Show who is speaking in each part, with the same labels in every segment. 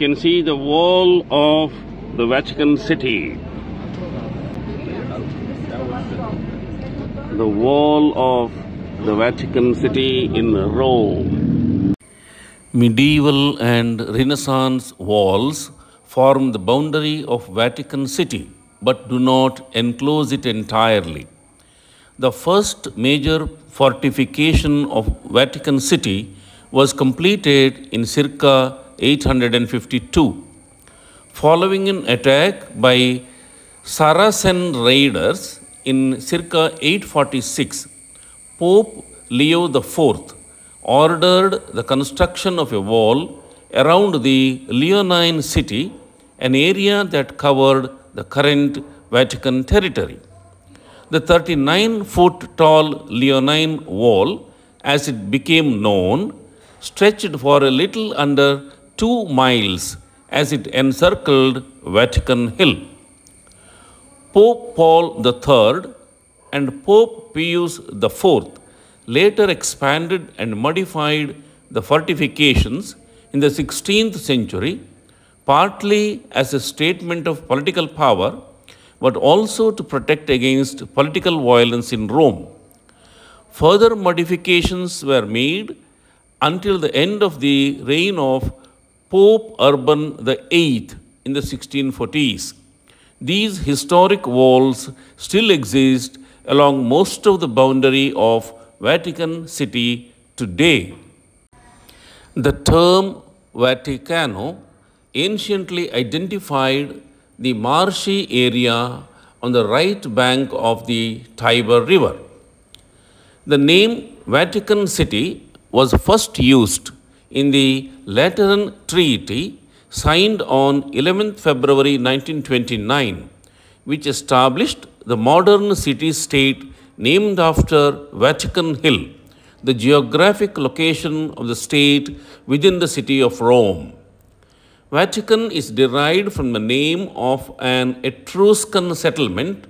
Speaker 1: can see the wall of the Vatican City. The wall of the Vatican City in Rome. Medieval and Renaissance walls form the boundary of Vatican City, but do not enclose it entirely. The first major fortification of Vatican City was completed in circa 852. Following an attack by Saracen raiders in circa 846, Pope Leo IV ordered the construction of a wall around the Leonine city, an area that covered the current Vatican territory. The 39-foot tall Leonine wall, as it became known, stretched for a little under 2 miles as it encircled Vatican Hill. Pope Paul III and Pope Pius IV later expanded and modified the fortifications in the 16th century, partly as a statement of political power, but also to protect against political violence in Rome. Further modifications were made until the end of the reign of Pope Urban VIII in the 1640s. These historic walls still exist along most of the boundary of Vatican City today. The term Vaticano anciently identified the marshy area on the right bank of the Tiber River. The name Vatican City was first used in the Lateran Treaty signed on 11th February 1929, which established the modern city-state named after Vatican Hill, the geographic location of the state within the city of Rome. Vatican is derived from the name of an Etruscan settlement,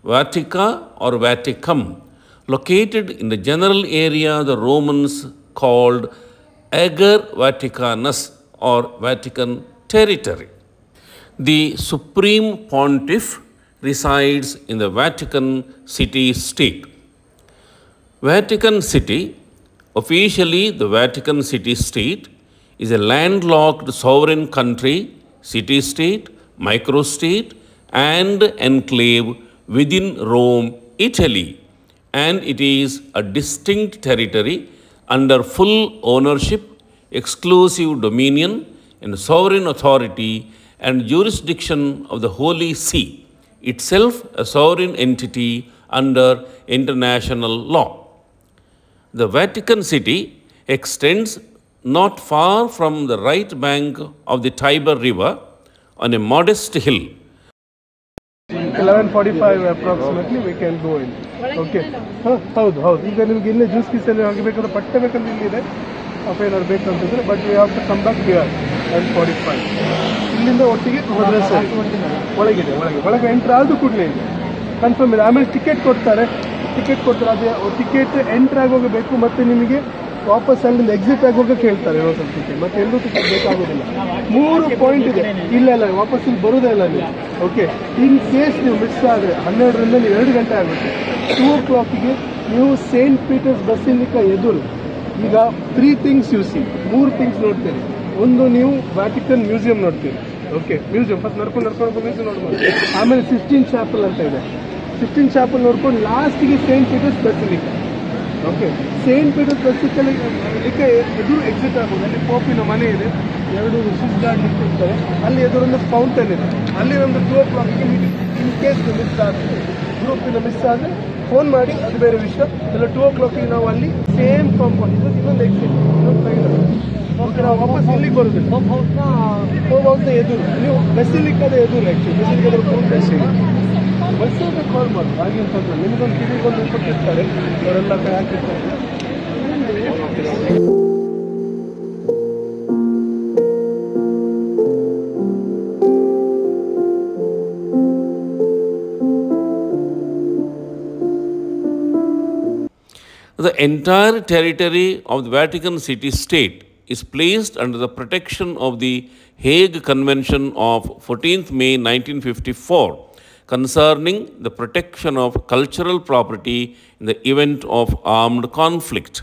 Speaker 1: Vatica or Vaticum, located in the general area the Romans called Ager Vaticanus or Vatican territory. The Supreme Pontiff resides in the Vatican City-State. Vatican City, officially the Vatican City-State, is a landlocked sovereign country, city-state, microstate, and enclave within Rome, Italy, and it is a distinct territory under full ownership, exclusive dominion, and sovereign authority and jurisdiction of the Holy See, itself a sovereign entity under international law. The Vatican City extends not far from the right bank of the Tiber River on a modest hill.
Speaker 2: 11:45 approximately we can go in. Okay. ಹೌದು ಈಗ ನಿಮಗೆ ಇಲ್ಲೇ juice ಪೀಸಲ್ಲಿ ಆಗಬೇಕಾದ್ರೆ ಪಟ್ಟೆ ಬೇಕಂದ್ರೆ ಇಲ್ಲಿದೆ ಅಪ್ಪ ಏನಾದ್ರು ಬೇಕಂತಿದ್ರೆ but we have to come back here 11:45. ಇಲ್ಲಿಂದ ಒಟ್ಟಿಗೆ ಹೋದ್ರೆ ಸರಿ. ಒಳಗೆ ಎಂಟ್ರ್ ಆದ್ರೂ ಕೂಡಲೇ ಇದೆ ಕನ್ಫರ್ಮ್ ಇದೆ. ಆಮೇಲೆ ಟಿಕೆಟ್ ಕೊಡ್ತಾರೆ ಅದೇ ಟಿಕೆಟ್ ಎಂಟ್ರ್ ಆಗೋಗಬೇಕು ಮತ್ತು ನಿಮಗೆ ವಾಪಸ್ ಅಲ್ಲಿಂದ ಎಕ್ಸಿಟ್ ಆಗುವಾಗ ಕೇಳ್ತಾರೆ ಇನ್ನೊಂದು ಟಿಕೆಟ್, ಮತ್ತೆ ಎಲ್ಲೂ ಟಿಕೆಟ್ ಬೇಕಾಗೋದಿಲ್ಲ. 3 ಪಾಯಿಂಟ್ ಇದೆ. ಇಲ್ಲ ವಾಪಸ್ ಇಲ್ಲಿ ಬರೋದೇ ಇಲ್ಲ ನೀವು. ಓಕೆ, ಇನ್ ಕೇಸ್ ನೀವು ಮಿಸ್ ಆದರೆ 12ರಿಂದ ನೀವು 2 ಗಂಟೆ ಆಗುತ್ತೆ. 2 o'clockಗೆ ನೀವು ಸೇಂಟ್ ಪೀಟರ್ಸ್ ಬಸಿಲಿಕಾ ಎದುರು ಈಗ 3 ಥಿಂಗ್ಸ್ ಯು ಸಿ, 3 ಥಿಂಗ್ಸ್ ನೋಡ್ತೀರಿ. ಒಂದು ನೀವು ವ್ಯಾಟಿಕನ್ ಮ್ಯೂಸಿಯಂ ನೋಡ್ತೀರಿ. ಓಕೆ, ಮ್ಯೂಸಿಯಂ ಫಸ್ಟ್ ನಡ್ಕೊಂಡು ಮ್ಯೂಸಿಯಂ ನೋಡ್ಬೋದು. ಆಮೇಲೆ ಸಿಸ್ಟೀನ್ ಚಾಪಲ್ ಅಂತ ಇದೆ. ಸಿಸ್ಟೀನ್ ಚಾಪಲ್ ನೋಡ್ಕೊಂಡು ಲಾಸ್ಟಿಗೆ Saint Peter's Basilica. Okay, Saint Peter's Basilica ಎದುರು ಎಕ್ಸಿಟ್ ಆಗೋದು. ಅಲ್ಲಿ ಪೋಪಿನ ಮನೆ ಇದೆ, 2 ಸ್ವಿಸ್ ಗಾರ್ಡ್ ನಿಂತಿರ್ತಾರೆ. ಅಲ್ಲಿ ಎದುರೊಂದು ಫೌಂಟೇನ್ ಇದೆ. ಅಲ್ಲಿ ಒಂದು 2 o'clockಗೆ ಇನ್ ಕೇಸ್ ಮಿಸ್ ಆದರೆ, ಗ್ರೂಪಿನ ಮಿಸ್ ಆದರೆ ಫೋನ್ ಮಾಡಿ, ಅದು ಬೇರೆ ವಿಷಯ. ಇಲ್ಲ 2 o'clockಗೆ ನಾವು ಅಲ್ಲಿ ಸೇಮ್ ಕಾಂಪೌಂಡ್ ಇನ್ನೊಂದು ಎಕ್ಸಿಟ್, ಇನ್ನೊಂದು ಸೈಡ್. ಓಕೆ, ನಾವು ವಾಪಸ್ ಇಲ್ಲಿಗೆ ಬರೋದಿಲ್ಲ. ಹೋಮ್ ಹೌಸ್ ಎದುರು, ನೀವು ಬೆಸಿಲಿಕಾದ ಎದುರು. ಆ್ಯಕ್ಚುಲಿ ಬೆಸಿಲಿಕಾದ ಬಸ್ಸಲ್ಲಿ ಕಾಲ್ ಮಾಡಿ ಹಾಗೆ ಅಂತಂದ್ರೆ ನಿಮಗೊಂದು ಕಿವಿಗೊಂದು ಕೊಟ್ಟಿರ್ತಾರೆ, ಅವರೆಲ್ಲ ಹಾಕಿರ್ತಾರೆ.
Speaker 1: The entire territory of the Vatican City-State is placed under the protection of the Hague Convention of 14th May 1954 concerning the protection of cultural property in the event of armed conflict.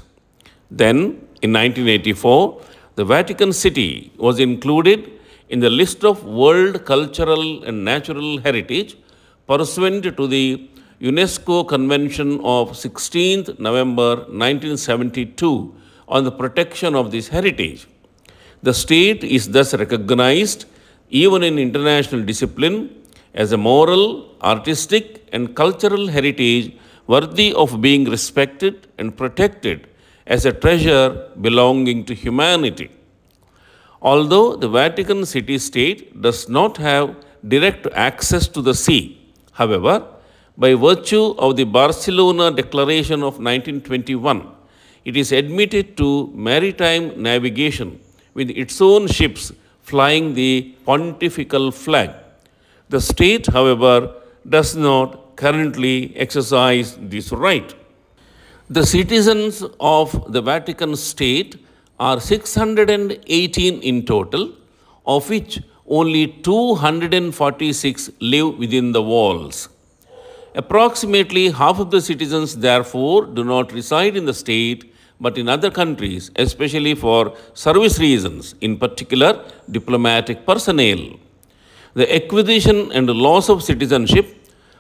Speaker 1: Then, in 1984, the Vatican City was included in the list of World Cultural and Natural Heritage pursuant to the UNESCO Convention of 16th November 1972 on the protection of this heritage. The state is thus recognized, even in international discipline, as a moral, artistic, and cultural heritage worthy of being respected and protected as a treasure belonging to humanity. Although the Vatican City-State does not have direct access to the sea, however, by virtue of the Barcelona Declaration of 1921, it is admitted to maritime navigation with its own ships flying the pontifical flag. The state, however, does not currently exercise this right. The citizens of the Vatican State are 618 in total, of which only 246 live within the walls. Approximately half of the citizens, therefore, do not reside in the state but in other countries, especially for service reasons, in particular diplomatic personnel. The acquisition and loss of citizenship,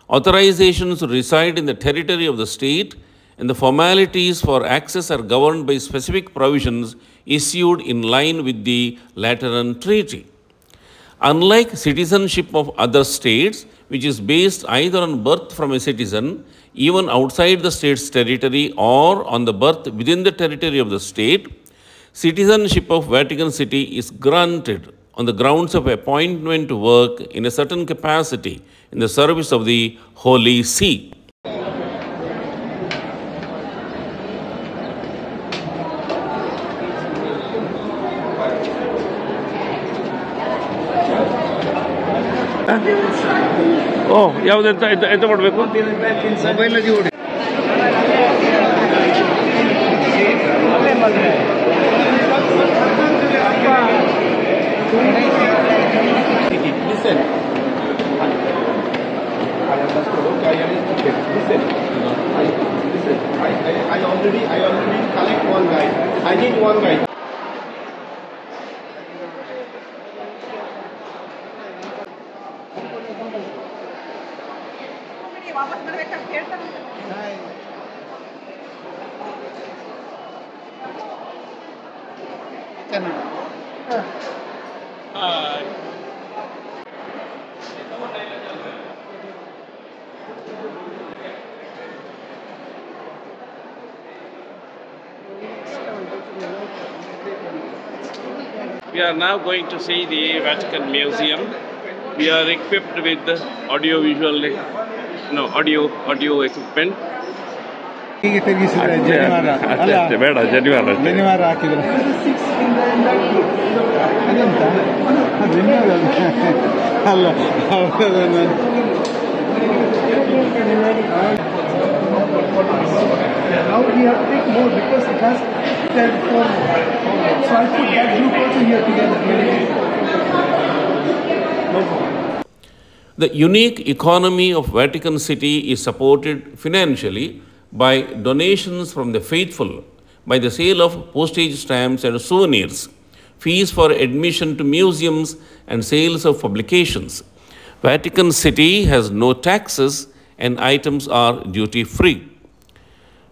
Speaker 1: authorizations to reside in the territory of the state, and the formalities for access are governed by specific provisions issued in line with the Lateran Treaty. Unlike citizenship of other states, which is based either on birth from a citizen, even outside the state's territory, or on the birth within the territory of the state, citizenship of Vatican City is granted on the grounds of appointment to work in a certain capacity in the service of the Holy See. Oh, ಯಾವುದು ಎಂತ ಮಾಡಬೇಕು? ಮೊಬೈಲಲ್ಲಿ ಓಡಿ. Listen. I understood. Okay, I understood. Listen. Listen. I already collect one guy. I need one guy. We are now going to see the Vatican Museum. We are equipped with audio equipment.
Speaker 2: Now we have to take more because it has that form. So I put that group also here together.
Speaker 1: The unique economy of Vatican City is supported financially by donations from the faithful, by the sale of postage stamps and souvenirs, fees for admission to museums, and sales of publications. Vatican City has no taxes and items are duty-free.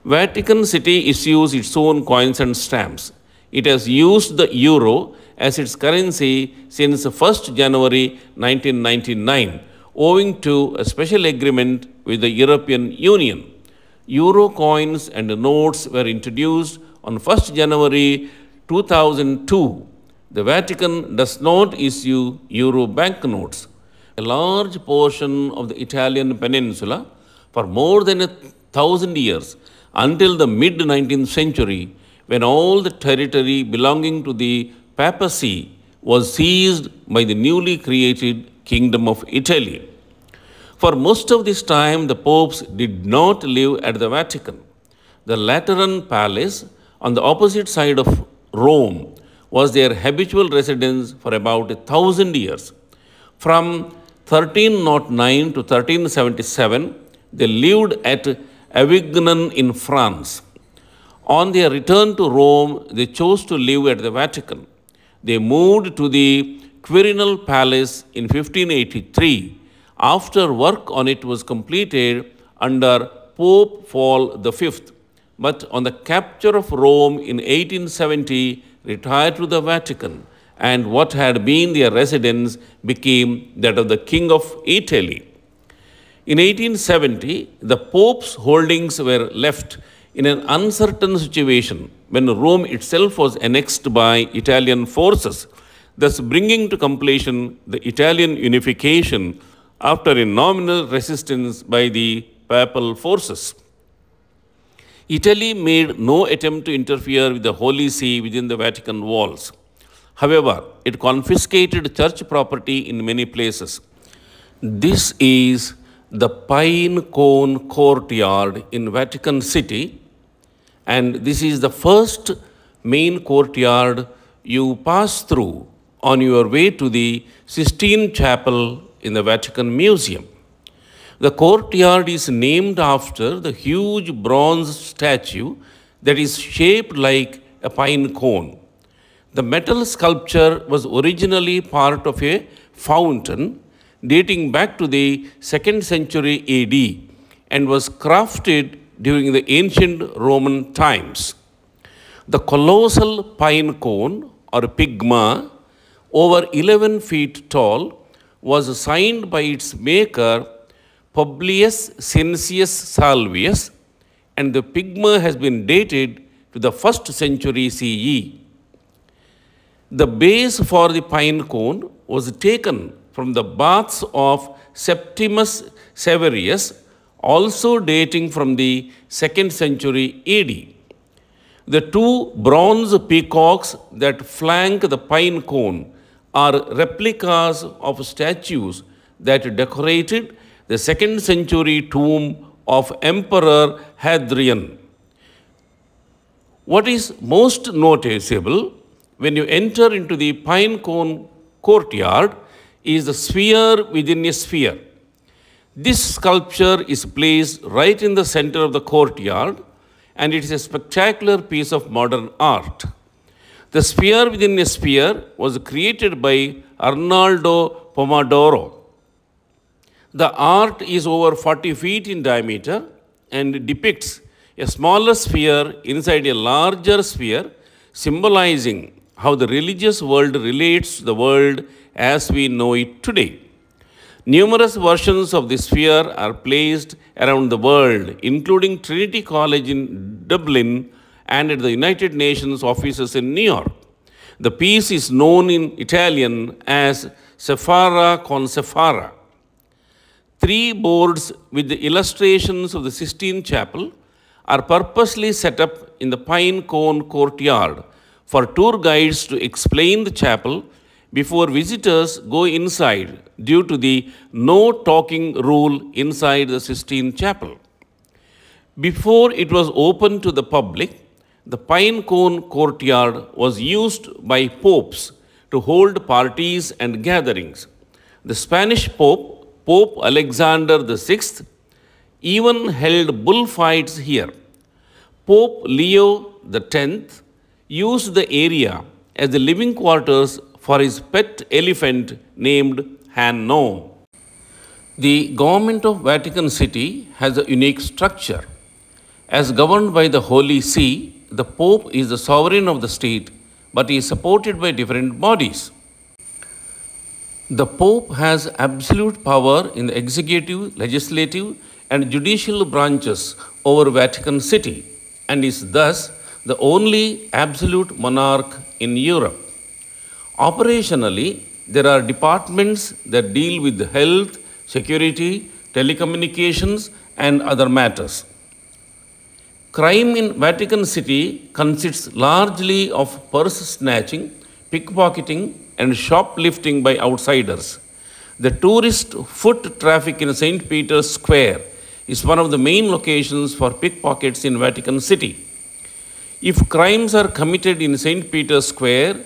Speaker 1: Vatican City issues its own coins and stamps. It has used the euro as its currency since 1st January 1999, owing to a special agreement with the European Union. Euro coins and notes were introduced on 1st January 2002. The Vatican does not issue euro banknotes. A large portion of the Italian peninsula for more than 1,000 years, until the mid-19th century, when all the territory belonging to the papacy was seized by the newly created Kingdom of Italy. For most of this time, the popes did not live at the Vatican. The Lateran Palace, on the opposite side of Rome, was their habitual residence for about 1,000 years. From 1309 to 1377, they lived at Avignon in France. On their return to Rome, they chose to live at the Vatican. They moved to the Quirinal Palace in 1583 after work on it was completed under Pope Paul V. But on the capture of Rome in 1870, retired to the Vatican, and what had been their residence became that of the King of Italy. In 1870, the Pope's holdings were left in an uncertain situation when Rome itself was annexed by Italian forces, thus bringing to completion the Italian unification after a nominal resistance by the papal forces. Italy made no attempt to interfere with the Holy See within the Vatican walls. However, it confiscated church property in many places. This is the Pine Cone Courtyard in Vatican City, and this is the first main courtyard you pass through on your way to the Sistine Chapel in the Vatican Museum. The courtyard is named after the huge bronze statue that is shaped like a pine cone. The metal sculpture was originally part of a fountain dating back to the 2nd century AD and was crafted during the ancient Roman times. The colossal pine cone, or pigma, over 11 feet tall, was assigned by its maker Publius Cincius Salvius, and the pigma has been dated to the 1st century CE. The base for the pine cone was taken from the baths of Septimus Severus, also dating from the 2nd century AD. The two bronze peacocks that flank the pine cone are replicas of statues that decorated the 2nd century tomb of Emperor Hadrian. What is most noticeable when you enter into the pine cone courtyard is the sphere within a sphere. This sculpture is placed right in the center of the courtyard, and it is a spectacular piece of modern art. The sphere within a sphere was created by Arnaldo Pomodoro. The art is over 40 feet in diameter and depicts a smaller sphere inside a larger sphere, symbolizing how the religious world relates to the world as we know it today. Numerous versions of the sphere are placed around the world, including Trinity College in Dublin and at the United Nations offices in New York. The piece is known in Italian as Sephara con Sephara. 3 boards with the illustrations of the Sistine Chapel are purposely set up in the pine cone courtyard for tour guides to explain the chapel before visitors go inside due to the no talking rule inside the Sistine Chapel. Before it was open to the public, the pine cone courtyard was used by popes to hold parties and gatherings. The Spanish Pope Alexander VI even held bullfights here. Pope Leo X used the area as the living quarters for his pet elephant named Hanno. The government of Vatican City has a unique structure. As governed by the Holy See, the Pope is the sovereign of the state, but he is supported by different bodies. The Pope has absolute power in the executive, legislative, and judicial branches over Vatican City, and is thus the only absolute monarch in Europe. Operationally, there are departments that deal with health, security, telecommunications, and other matters. Crime in Vatican City consists largely of purse snatching, pickpocketing, and shoplifting by outsiders. The tourist foot traffic in St. Peter's Square is one of the main locations for pickpockets in Vatican City. If crimes are committed in St. Peter's Square,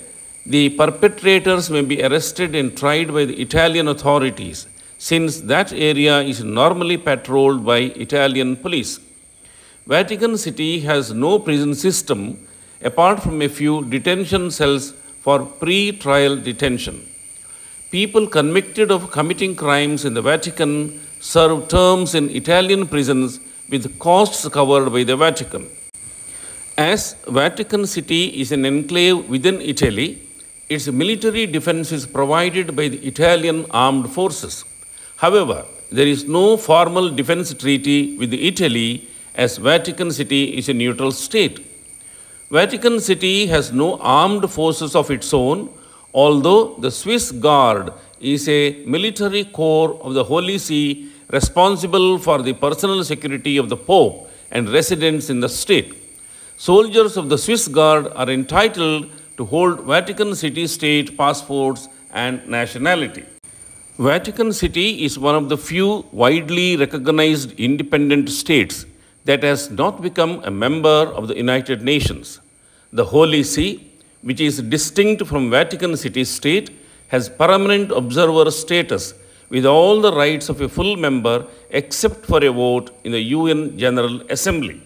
Speaker 1: The perpetrators may be arrested and tried by the Italian authorities, since that area is normally patrolled by Italian police. Vatican City has no prison system apart from a few detention cells for pre-trial detention. People convicted of committing crimes in the Vatican serve terms in Italian prisons with costs covered by the Vatican. As Vatican City is an enclave within Italy, its military defense is provided by the Italian armed forces. However, there is no formal defense treaty with Italy as Vatican City is a neutral state. Vatican City has no armed forces of its own, although the Swiss Guard is a military corps of the Holy See responsible for the personal security of the Pope and residents in the state. Soldiers of the Swiss Guard are entitled to hold Vatican City state passports and nationality. Vatican City is one of the few widely recognized independent states that has not become a member of the United Nations. The Holy See, which is distinct from Vatican City state, has permanent observer status with all the rights of a full member except for a vote in the UN General Assembly.